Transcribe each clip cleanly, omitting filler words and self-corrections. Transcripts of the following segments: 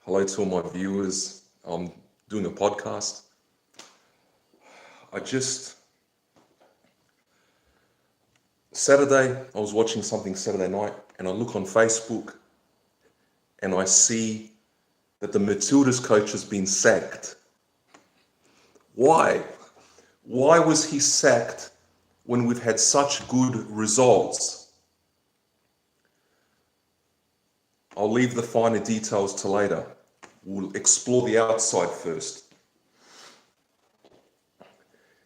Hello to all my viewers. I'm doing a podcast. Saturday, I was watching something Saturday night and I look on Facebook and I see that the Matildas coach has been sacked. Why? Why was he sacked when we've had such good results? I'll leave the finer details to later. We'll explore the outside first.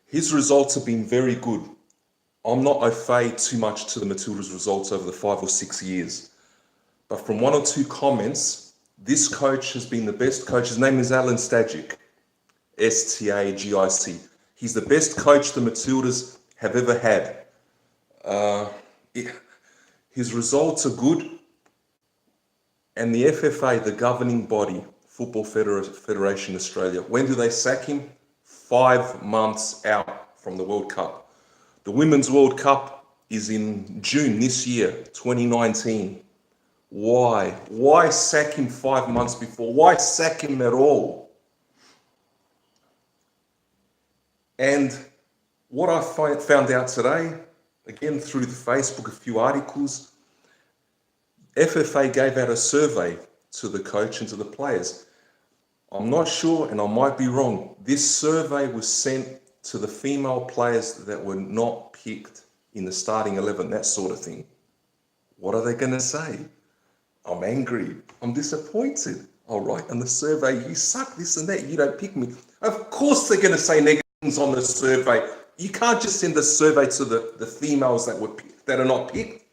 His results have been very good. I'm not au fait too much to the Matildas' results over the 5 or 6 years. But from one or two comments, this coach has been the best coach. His name is Alan Stagic, Stagic. He's the best coach the Matildas have ever had. His results are good. And the FFA, the governing body, Football Federation Australia, when do they sack him? 5 months out from the World Cup. The Women's World Cup is in June this year, 2019. Why? Why sack him 5 months before? Why sack him at all? And what I found out today, again through the Facebook, a few articles, FFA gave out a survey to the coach and to the players. I'm not sure, and I might be wrong. This survey was sent to the female players that were not picked in the starting 11, that sort of thing. What are they going to say? I'm angry. I'm disappointed. I'll write on the survey, you suck, this and that. You don't pick me. Of course they're going to say negative things on the survey. You can't just send a survey to the females that are not picked.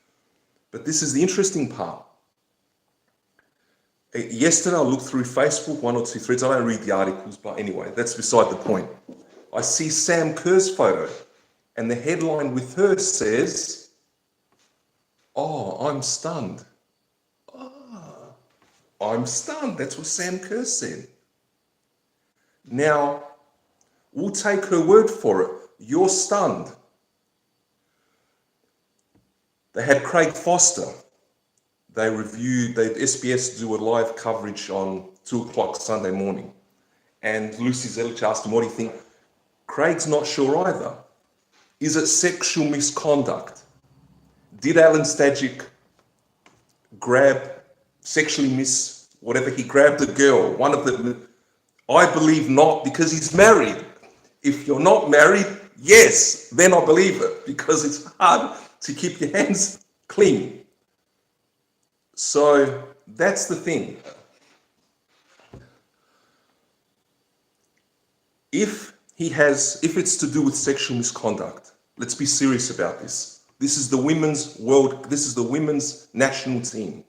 But this is the interesting part. Yesterday, I looked through Facebook, 1 or 2 threads. I don't read the articles, but anyway, that's beside the point. I see Sam Kerr's photo, and the headline with her says, "Oh, I'm stunned." Oh, I'm stunned. That's what Sam Kerr said. Now, we'll take her word for it. You're stunned. They had Craig Foster. SBS do a live coverage on 2 o'clock Sunday morning. And Lucy Zelich asked him, what do you think? Craig's not sure either. Is it sexual misconduct? Did Alan Stagic whatever, he grabbed a girl, one of the, I believe not, because he's married. If you're not married, yes, then I believe it, because it's hard to keep your hands clean. So that's the thing. If it's to do with sexual misconduct, let's be serious about this. This is the women's national team.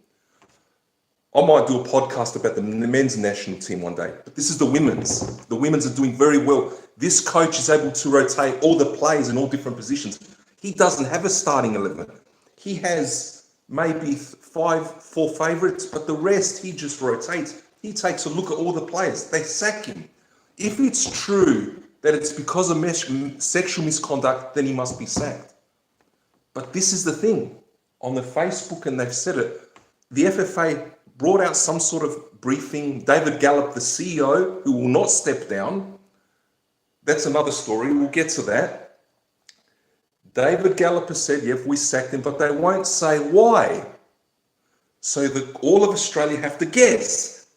I might do a podcast about the men's national team one day, but this is the women's. The women's are doing very well. This coach is able to rotate all the players in all different positions. He doesn't have a starting 11. He has maybe 4 favourites, but the rest he just rotates. He takes a look at all the players. They sack him. If it's true that it's because of sexual misconduct, then he must be sacked. But this is the thing. On the Facebook, and they've said it, the FFA brought out some sort of briefing. David Gallop, the CEO, who will not step down. That's another story. We'll get to that. David Gallop has said, yeah, we sacked him, but they won't say why. So all of Australia have to guess.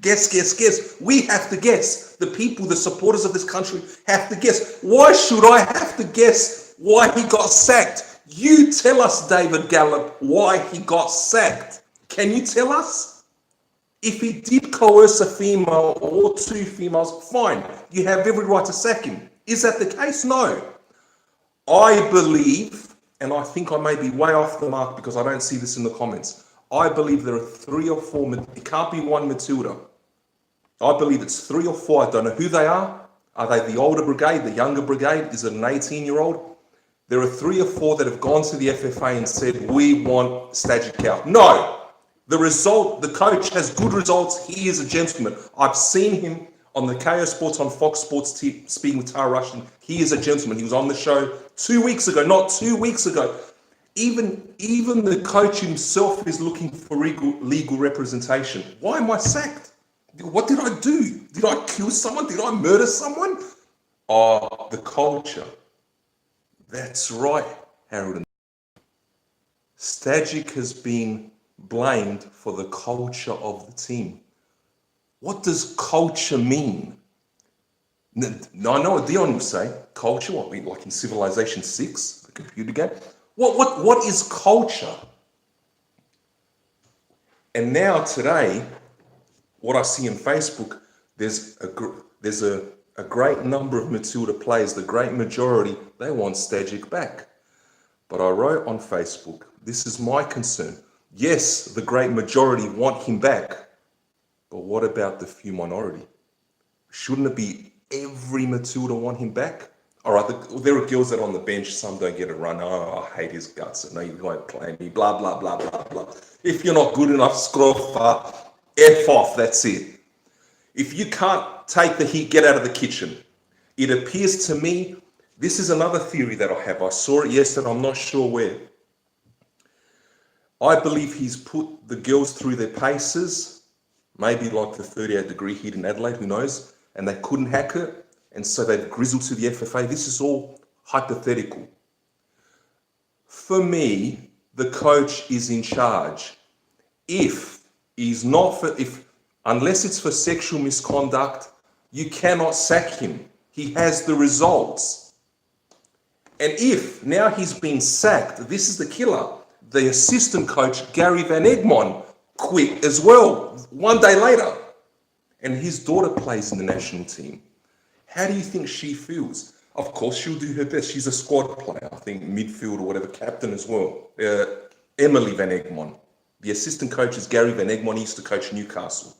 Guess. We have to guess. The people, the supporters of this country have to guess. Why should I have to guess why he got sacked? You tell us, David Gallop, why he got sacked. Can you tell us? If he did coerce a female or 2 females, fine. You have every right to sack him. Is that the case? No. I believe, and I think I may be way off the mark because I don't see this in the comments. I believe there are 3 or 4, it can't be one Matilda. I believe it's 3 or 4, I don't know who they are. Are they the older brigade, the younger brigade? Is it an 18-year-old? There are 3 or 4 that have gone to the FFA and said, we want Stagic out. No, the coach has good results. He is a gentleman. I've seen him on the KO Sports, on Fox Sports speaking with Tara Rushton. He is a gentleman. He was on the show 2 weeks ago, not 2 weeks ago. even the coach himself is looking for legal representation. Why am I sacked? What did I do? Did I kill someone? Did I murder someone? Oh, the culture. That's right, Harold. Stajic has been blamed for the culture of the team. What does culture mean? No, I know what Dion will say. Culture, what, like in Civilization 6, the computer game? What is culture? And now today, what I see on Facebook, there's a great number of Matilda players, the great majority, they want Stajic back. But I wrote on Facebook, this is my concern. Yes, the great majority want him back, but what about the few minority? Shouldn't it be every Matilda want him back? All right, there are girls that are on the bench, some don't get a run. Oh, I hate his guts. No, you won't play me, blah, blah, blah, blah, blah. If you're not good enough, scruff, F off, that's it. If you can't take the heat, get out of the kitchen. It appears to me, this is another theory that I have. I saw it yesterday, I'm not sure where. I believe he's put the girls through their paces, maybe like the 38-degree heat in Adelaide, who knows, and they couldn't hack it, and so they've grizzled to the FFA. This is all hypothetical. For me, the coach is in charge. If he's not unless it's for sexual misconduct, you cannot sack him. He has the results. And if now he's been sacked, this is the killer. The assistant coach, Gary Van Egmond, quit as well, 1 day later. And his daughter plays in the national team. How do you think she feels? Of course, she'll do her best. She's a squad player, I think midfield or whatever, captain as well. Emily Van Egmond. The assistant coach is Gary Van Egmond. He used to coach Newcastle.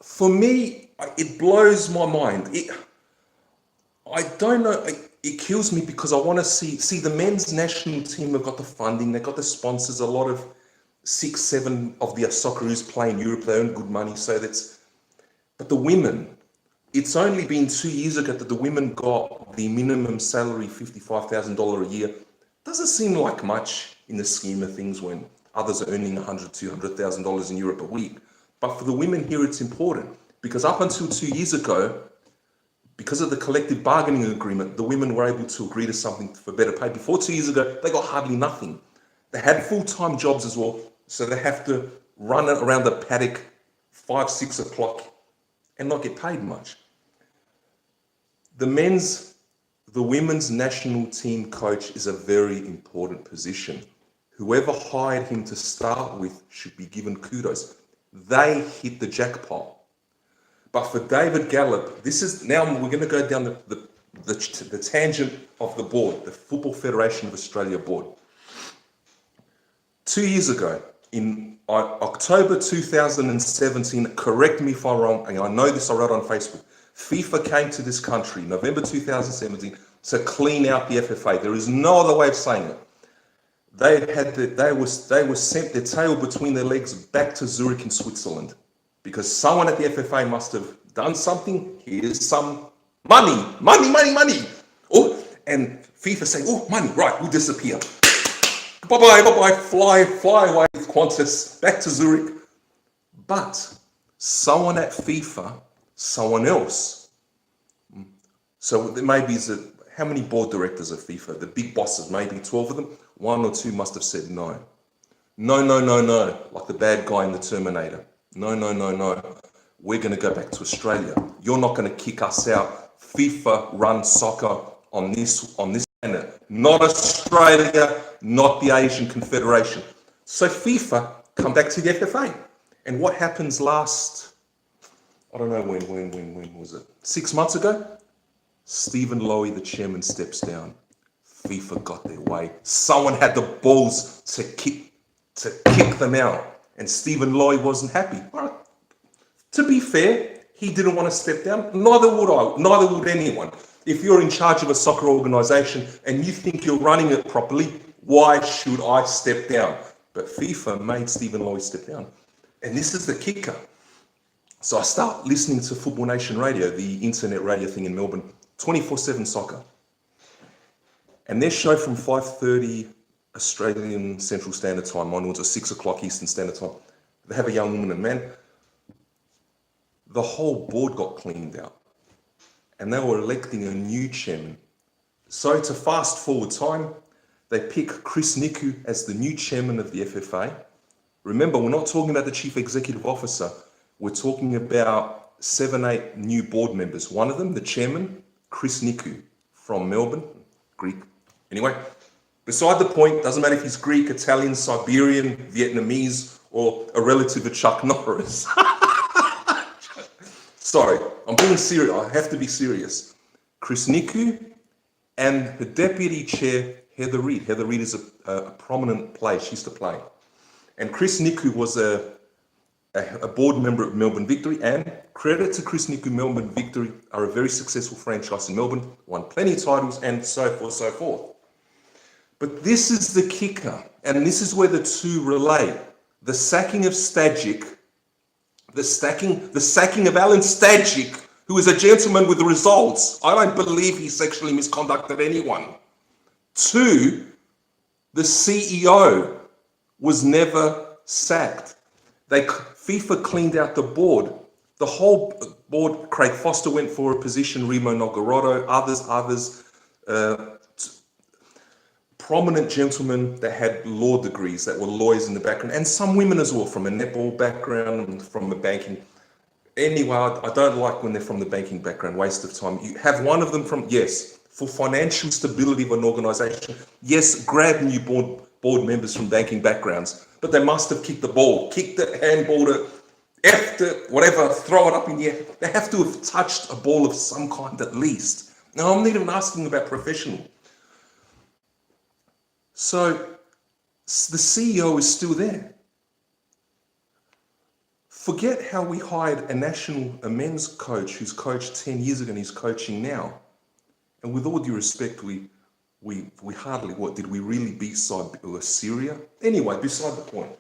For me, it blows my mind. I don't know. It kills me because I want to see the men's national team have got the funding, they've got the sponsors, a lot of 6, 7 of the Socceroos play in Europe, they earn good money, but the women, it's only been 2 years ago that the women got the minimum salary, $55,000 a year. Doesn't seem like much in the scheme of things when others are earning $100,000, $200,000 in Europe a week. But for the women here, it's important because up until 2 years ago, because of the collective bargaining agreement, the women were able to agree to something for better pay. Before 2 years ago, they got hardly nothing. They had full-time jobs as well, so they have to run around the paddock 5, 6 o'clock and not get paid much. The women's national team coach is a very important position. Whoever hired him to start with should be given kudos. They hit the jackpot. But for David Gallop, this is now we're going to go down the tangent of the board, the Football Federation of Australia board. 2 years ago, in October 2017, correct me if I'm wrong, and I know this, I wrote on Facebook, FIFA came to this country, November 2017, to clean out the FFA. There is no other way of saying it. They were sent their tail between their legs back to Zurich in Switzerland. Because someone at the FFA must have done something. Here's some money. Oh, and FIFA saying, oh, money, right, we'll disappear. Bye-bye, fly away with Qantas, back to Zurich. But someone at FIFA, someone else. So there maybe how many board directors of FIFA? The big bosses, maybe 12 of them. 1 or 2 must have said no. No, like the bad guy in the Terminator. No. We're going to go back to Australia. You're not going to kick us out. FIFA runs soccer on this planet. Not Australia, not the Asian Confederation. So FIFA come back to the FFA. And what happens last, I don't know when was it? 6 months ago? Stephen Lowy, the chairman, steps down. FIFA got their way. Someone had the balls to kick them out. And Stephen Lowy wasn't happy. All right. To be fair, he didn't want to step down. Neither would I. Neither would anyone. If you're in charge of a soccer organization and you think you're running it properly, why should I step down? But FIFA made Stephen Lowy step down. And this is the kicker. So I start listening to Football Nation Radio, the internet radio thing in Melbourne, 24/7 soccer. And their show from 5:30 Australian Central Standard Time onwards, or 6 o'clock Eastern Standard Time, they have a young woman, and man, the whole board got cleaned out. And they were electing a new chairman. So to fast forward time, they pick Chris Niku as the new chairman of the FFA. Remember, we're not talking about the chief executive officer. We're talking about 7, 8 new board members. One of them, the chairman, Chris Niku from Melbourne, Greek. Anyway, beside the point, doesn't matter if he's Greek, Italian, Siberian, Vietnamese, or a relative of Chuck Norris. Sorry, I'm being serious. I have to be serious. Chris Niku and the deputy chair, Heather Reid. Heather Reid is a prominent player. She used to play. And Chris Niku was a board member of Melbourne Victory, and credit to Chris Niku, Melbourne Victory are a very successful franchise in Melbourne, won plenty of titles, and so forth, so forth. But this is the kicker, and this is where the two relate. The sacking of Stajic, the sacking of Alan Stajic, who is a gentleman with the results. I don't believe he sexually misconducted anyone. 2, the CEO was never sacked. FIFA cleaned out the board. The whole board, Craig Foster went for a position, Remo Nogarotto, others, prominent gentlemen that had law degrees, that were lawyers in the background, and some women as well, from a netball background and from a banking. Anyway, I don't like when they're from the banking background, waste of time. You have one of them from, yes, for financial stability of an organization, yes, grab new board members from banking backgrounds, but they must have kicked the ball, kicked the handball to F it, whatever, throw it up in the air. They have to have touched a ball of some kind at least. Now, I'm not even asking about professional. So the CEO is still there. Forget how we hired a men's coach who's coached 10 years ago and he's coaching now. And with all due respect, we hardly, did we really beat Syria? Anyway, beside the point.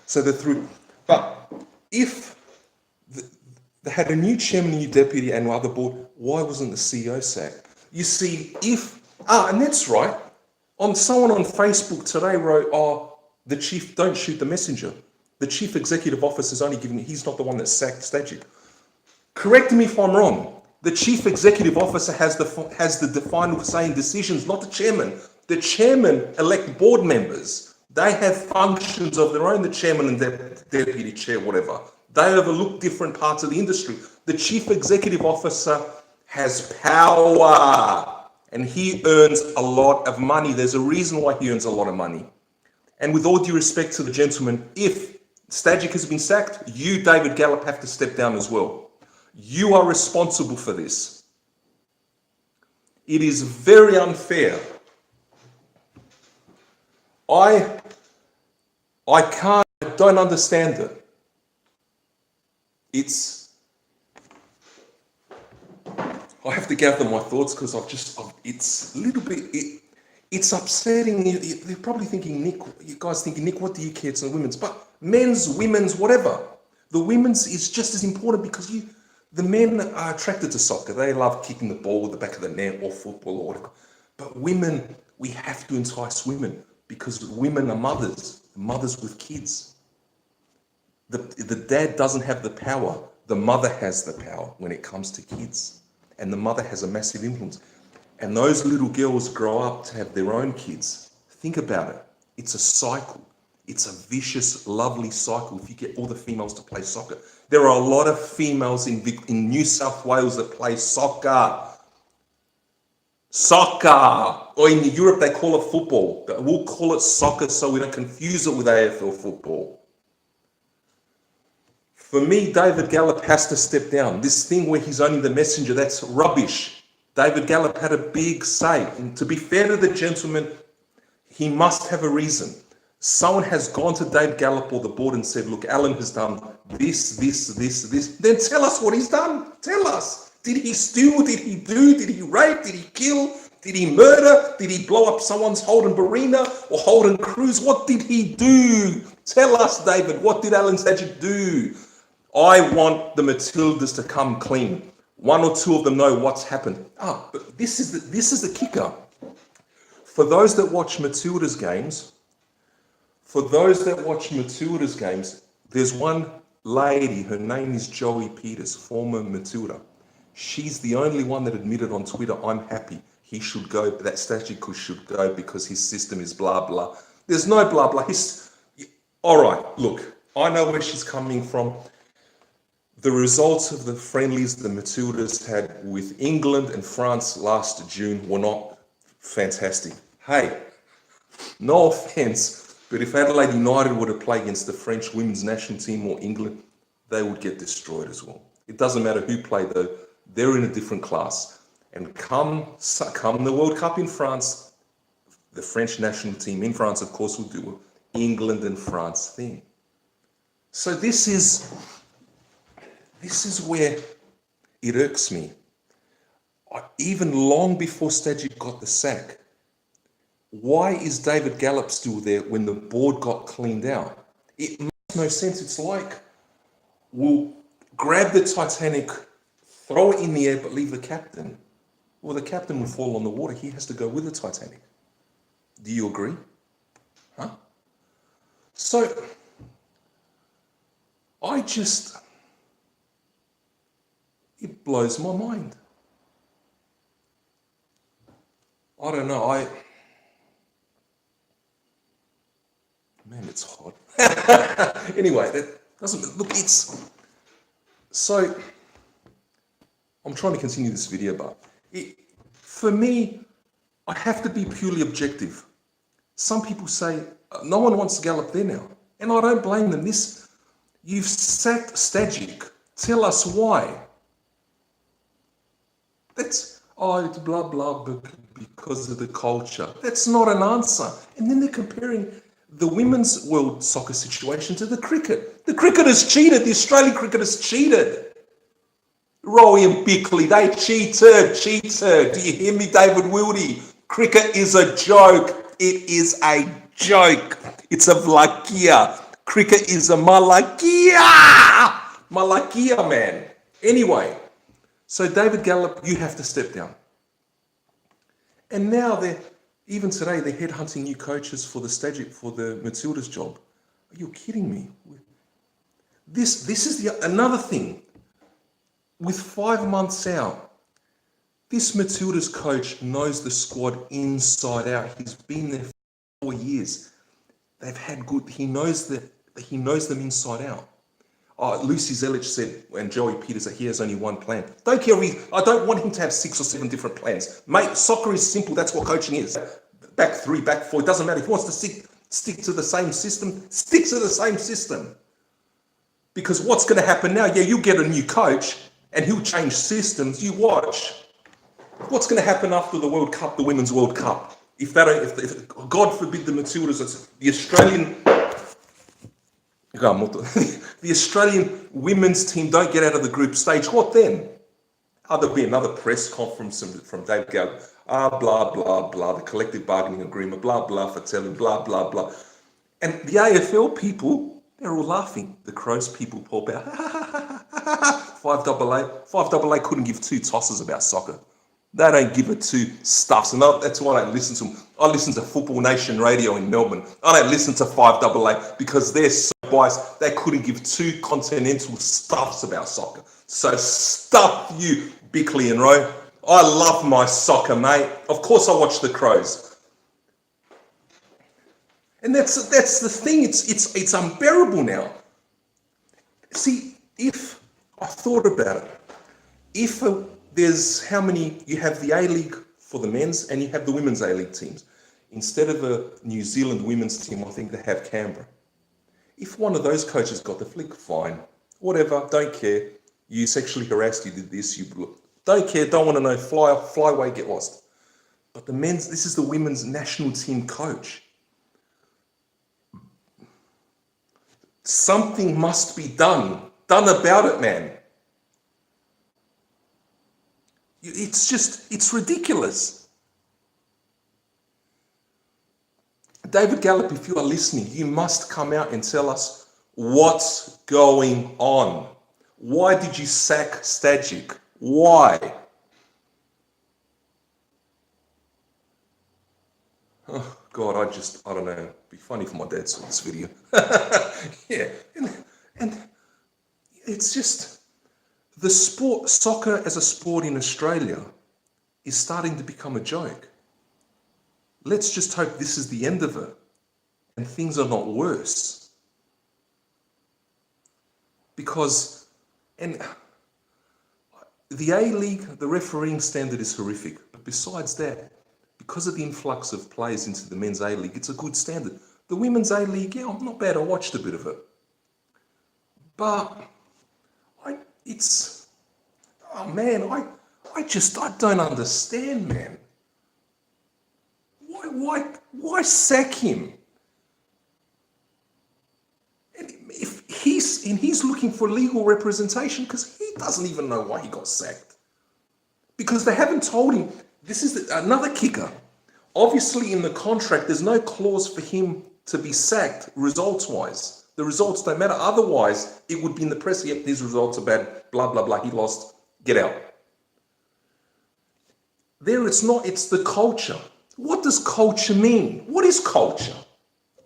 So they're through. But if they had a new chairman, a new deputy, and other board, why wasn't the CEO sacked? You see, and that's right. Someone on Facebook today wrote, the chief, don't shoot the messenger. The chief executive officer is only he's not the one that sacked Stajic. Correct me if I'm wrong. The chief executive officer has the final say in decisions, not the chairman. The chairman elect board members. They have functions of their own, the chairman and deputy chair, whatever. They overlook different parts of the industry. The chief executive officer has power and he earns a lot of money. There's a reason why he earns a lot of money. And with all due respect to the gentleman, if Stajic has been sacked, you, David Gallop, have to step down as well. You are responsible for this. It is very unfair. I don't understand it. I have to gather my thoughts because it's a little bit, it's upsetting. They're probably thinking, Nick, you guys thinking, Nick, what do you care? It's the women's, but men's, women's, whatever. The women's is just as important because the men are attracted to soccer. They love kicking the ball with the back of the net or football or whatever. But women, we have to entice women because women are mothers with kids. The dad doesn't have the power. The mother has the power when it comes to kids. And the mother has a massive influence. And those little girls grow up to have their own kids. Think about it. It's a cycle. It's a vicious, lovely cycle if you get all the females to play soccer. There are a lot of females in New South Wales that play soccer. Soccer. Or in Europe, they call it football. But we'll call it soccer so we don't confuse it with AFL football. For me, David Gallop has to step down. This thing where he's only the messenger, that's rubbish. David Gallop had a big say. And to be fair to the gentleman, he must have a reason. Someone has gone to Dave Gallop or the board and said, look, Alan has done this. Then tell us what he's done. Tell us. Did he steal? Did he do? Did he rape? Did he kill? Did he murder? Did he blow up someone's Holden Barina or Holden Cruise? What did he do? Tell us, David. What did Alan Stajic do? I want the Matildas to come clean. One or two of them know what's happened. But this is the kicker. For those that watch Matildas games, there's one lady, her name is Joey Peters, former Matilda. She's the only one that admitted on Twitter, I'm happy. He should go, that Stajic should go because his system is blah, blah. There's no blah, blah. All right, look, I know where she's coming from. The results of the friendlies the Matildas had with England and France last June were not fantastic. Hey, no offense, but if Adelaide United were to play against the French women's national team or England, they would get destroyed as well. It doesn't matter who played though, they're in a different class. And come the World Cup in France, the French national team in France, of course, will do England and France thing. So this is where it irks me. Even long before Stajic got the sack, why is David Gallop still there when the board got cleaned out? It makes no sense. It's like, we'll grab the Titanic, throw it in the air, but leave the captain. Well, the captain will fall on the water. He has to go with the Titanic. Do you agree? Huh? So, it blows my mind. I don't know, man, it's hot. Anyway, that doesn't, look, so, I'm trying to continue this video, but for me, I have to be purely objective. Some people say, no one wants Gallop there now. And I don't blame them. You've sacked Stajic. Tell us why. It's blah, blah, because of the culture. That's not an answer. And then they're comparing the women's world soccer situation to the cricket. The cricket has cheated. The Australian cricket has cheated. Rowie and Bickley, they cheated. Do you hear me, David Wildy? Cricket is a joke. It is a joke. It's a vlakia. Cricket is a malakia. Malakia, man. Anyway, so David Gallop, you have to step down. And now even today, they're headhunting new coaches for the Matildas job. Are you kidding me? This is another thing. With 5 months out, this Matildas coach knows the squad inside out. He's been there for 4 years. They've had good. He knows them inside out. Lucy Zelich said, and Joey Peters, that he has only one plan. Don't care. I don't want him to have 6 or 7 different plans. Mate, soccer is simple. That's what coaching is. Back 3, back 4. It doesn't matter. If he wants to stick to the same system, stick to the same system. Because what's going to happen now? Yeah, you get a new coach, and he'll change systems. You watch. What's going to happen after the World Cup, the Women's World Cup? If God forbid the Matildas, the Australian women's team don't get out of the group stage, what then? There'll be another press conference from David Gallop. Blah, blah, blah, the collective bargaining agreement, blah, blah, for telling, blah, blah, blah. And the AFL people, they're all laughing. The Crows people pop out. 5AA couldn't give 2 tosses about soccer. They don't give a 2 stuffs. And that's why I don't listen to them. I listen to Football Nation Radio in Melbourne. I don't listen to 5AA because they're so biased. They couldn't give 2 continental stuffs about soccer. So stuff you, Bickley and Rowe. I love my soccer, mate. Of course I watch the Crows. And that's the thing. It's unbearable now. See, if I thought about it, if there's how many, you have the A-League for the men's and you have the women's A-League teams. Instead of a New Zealand women's team, I think they have Canberra. If one of those coaches got the flick, fine. Whatever, don't care. You sexually harassed, you did this, you don't care, don't want to know, fly away, get lost. But this is the women's national team coach. Something must be done about it, man. It's ridiculous. David Gallop, if you are listening, you must come out and tell us what's going on. Why did you sack Stajic? Why? God, I don't know. It'd be funny if my dad saw this video. Yeah. And it's just the sport, soccer as a sport in Australia is starting to become a joke. Let's just hope this is the end of it and things are not worse. Because, and the A-League, the refereeing standard is horrific. But besides that, because of the influx of players into the men's A-League, it's a good standard. The women's A-League, yeah, not bad. I watched a bit of it. But oh man, I don't understand, man. Why sack him? And if he's looking for legal representation because he doesn't even know why he got sacked. Because they haven't told him. This is another kicker. Obviously, in the contract, there's no clause for him to be sacked results-wise. The results don't matter. Otherwise, it would be in the press, yep, these results are bad, blah, blah, blah, he lost, get out. There it's not, it's the culture. What does culture mean? What is culture?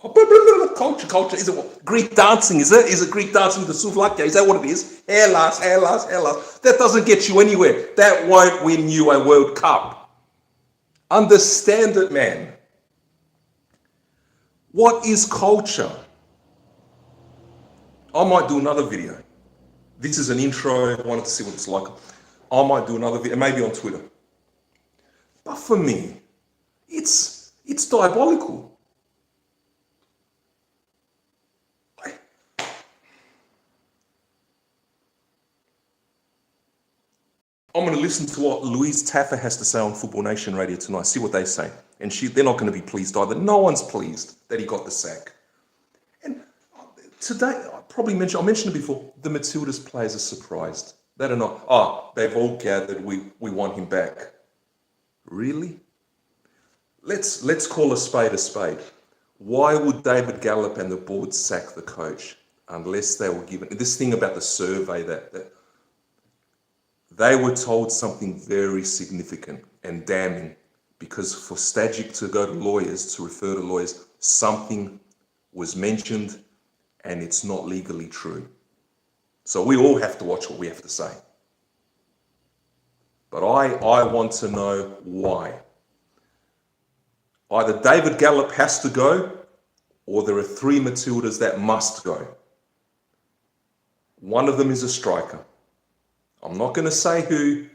Oh, blah, blah, blah, blah. Culture, is it what? Greek dancing, is it? Is it Greek dancing, the souvlaki? Is that what it is? Hair last. That doesn't get you anywhere. That won't win you a World Cup. Understand it, man. What is culture? I might do another video. This is an intro. I wanted to see what it's like. I might do another video, maybe on Twitter. But for me, it's diabolical. I'm going to listen to what Louise Taffer has to say on Football Nation Radio tonight, see what they say. And they're not going to be pleased either. No one's pleased that he got the sack. And today, I mentioned it before, the Matildas players are surprised. They don't know, they've all gathered, we want him back. Really? Let's call a spade a spade. Why would David Gallop and the board sack the coach unless they were given this thing about the survey that they were told something very significant and damning, because for Stajic to go to lawyers, to refer to lawyers, something was mentioned and it's not legally true. So we all have to watch what we have to say. But I want to know why. Either David Gallop has to go, or there are 3 Matildas that must go. One of them is a striker. I'm not going to say who.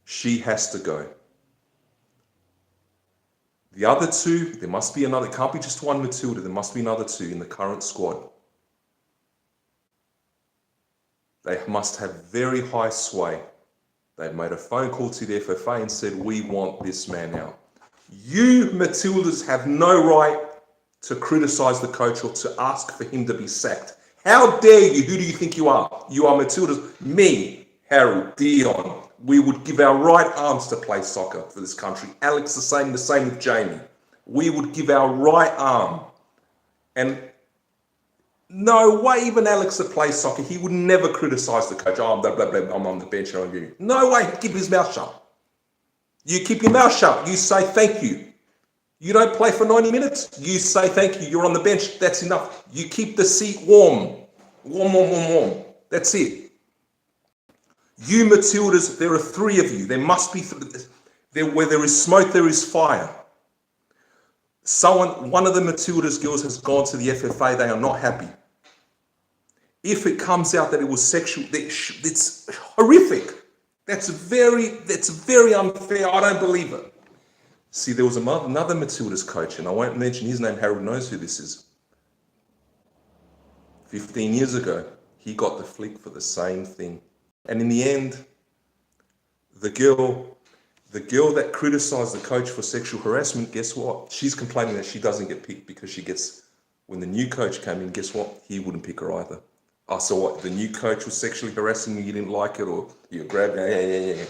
She has to go. The other 2, there must be another. It can't be just one Matilda. There must be another 2 in the current squad. They must have very high sway. They've made a phone call to the FFA and said, we want this man out. You Matildas have no right to criticise the coach or to ask for him to be sacked. How dare you? Who do you think you are? You are Matildas. Me, Harold, Dion. We would give our right arms to play soccer for this country. Alex, the same with Jamie. We would give our right arm. And no way, even Alex that plays soccer, he would never criticise the coach. Oh, blah, blah, blah, I'm on the bench. No way, he'd keep his mouth shut. You keep your mouth shut. You say thank you. You don't play for 90 minutes. You say thank you. You're on the bench. That's enough. You keep the seat warm. Warm. That's it. You Matildas, there are 3 of you. There must be, where there is smoke, there is fire. One of the Matildas girls has gone to the FFA. They are not happy. If it comes out that it was sexual, it's horrific. That's very unfair. I don't believe it. See, there was another Matildas coach, and I won't mention his name. Harold knows who this is. 15 years ago, he got the flick for the same thing. And in the end, the girl that criticised the coach for sexual harassment, guess what? She's complaining that she doesn't get picked because when the new coach came in, guess what? He wouldn't pick her either. So what? The new coach was sexually harassing you, you didn't like it, or you grabbed her, yeah.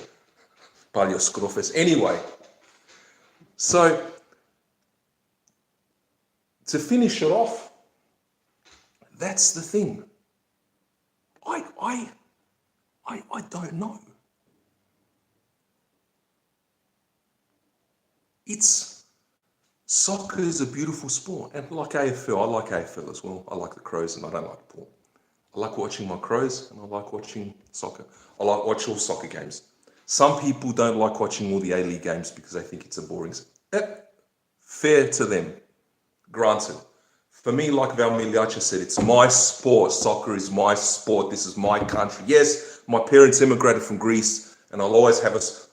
Palio scrofes. Anyway, so to finish it off, that's the thing. I don't know. It's Soccer is a beautiful sport. And like AFL, I like AFL as well. I like the Crows and I don't like Port. I like watching my Crows and I like watching soccer. I like watch all soccer games. Some people don't like watching all the A-League games because they think it's a boring. Fair to them, granted. For me, like Val Miliacha said, it's my sport. Soccer is my sport. This is my country. Yes, my parents immigrated from Greece, and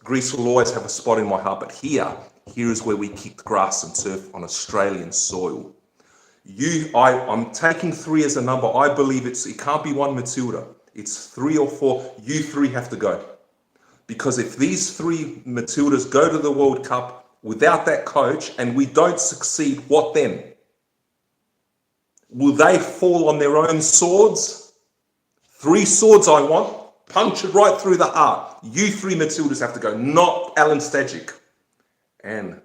Greece will always have a spot in my heart. But here is where we kick grass and turf on Australian soil. I'm taking 3 as a number. I believe it can't be one Matilda. It's 3 or 4. You 3 have to go. Because if these 3 Matildas go to the World Cup without that coach and we don't succeed, what then? Will they fall on their own swords? 3 swords I want, punctured right through the heart. You 3 Matildas have to go, not Alan Stajic. And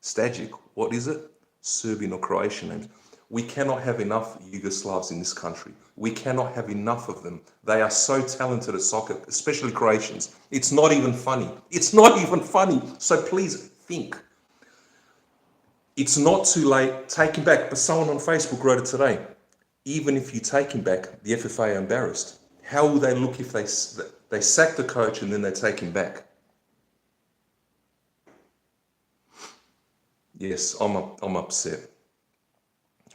Stajic, what is it? Serbian or Croatian names. We cannot have enough Yugoslavs in this country. We cannot have enough of them. They are so talented at soccer, especially Croatians. It's not even funny. It's not even funny. So please think. It's not too late. Take him back. But someone on Facebook wrote it today. Even if you take him back, the FFA are embarrassed. How will they look if they sack the coach and then they take him back? Yes, I'm upset.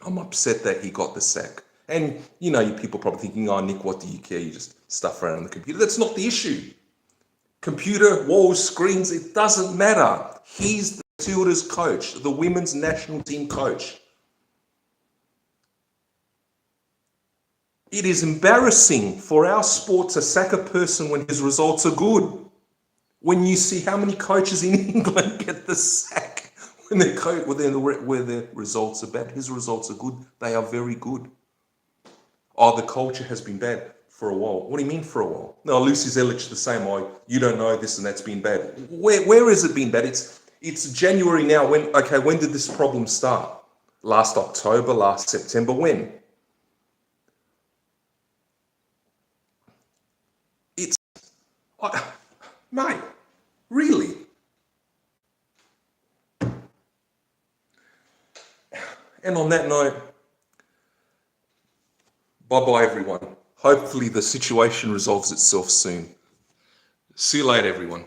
I'm upset that he got the sack. And, you people probably thinking, oh, Nick, what do you care? You just stuff around on the computer. That's not the issue. Computer, walls, screens, it doesn't matter. He's the Matildas coach, the women's national team coach. It is embarrassing for our sport to sack a person when his results are good. When you see how many coaches in England get the sack when where their results are bad. His results are good. They are very good. Oh, the culture has been bad for a while. What do you mean for a while? No, Lucy Zelic the same. Oh, you don't know this and that's been bad. Where has it been bad? It's January now. When did this problem start? Last October, last September, when? Mate, really? And on that note, bye-bye everyone. Hopefully the situation resolves itself soon. See you later, everyone.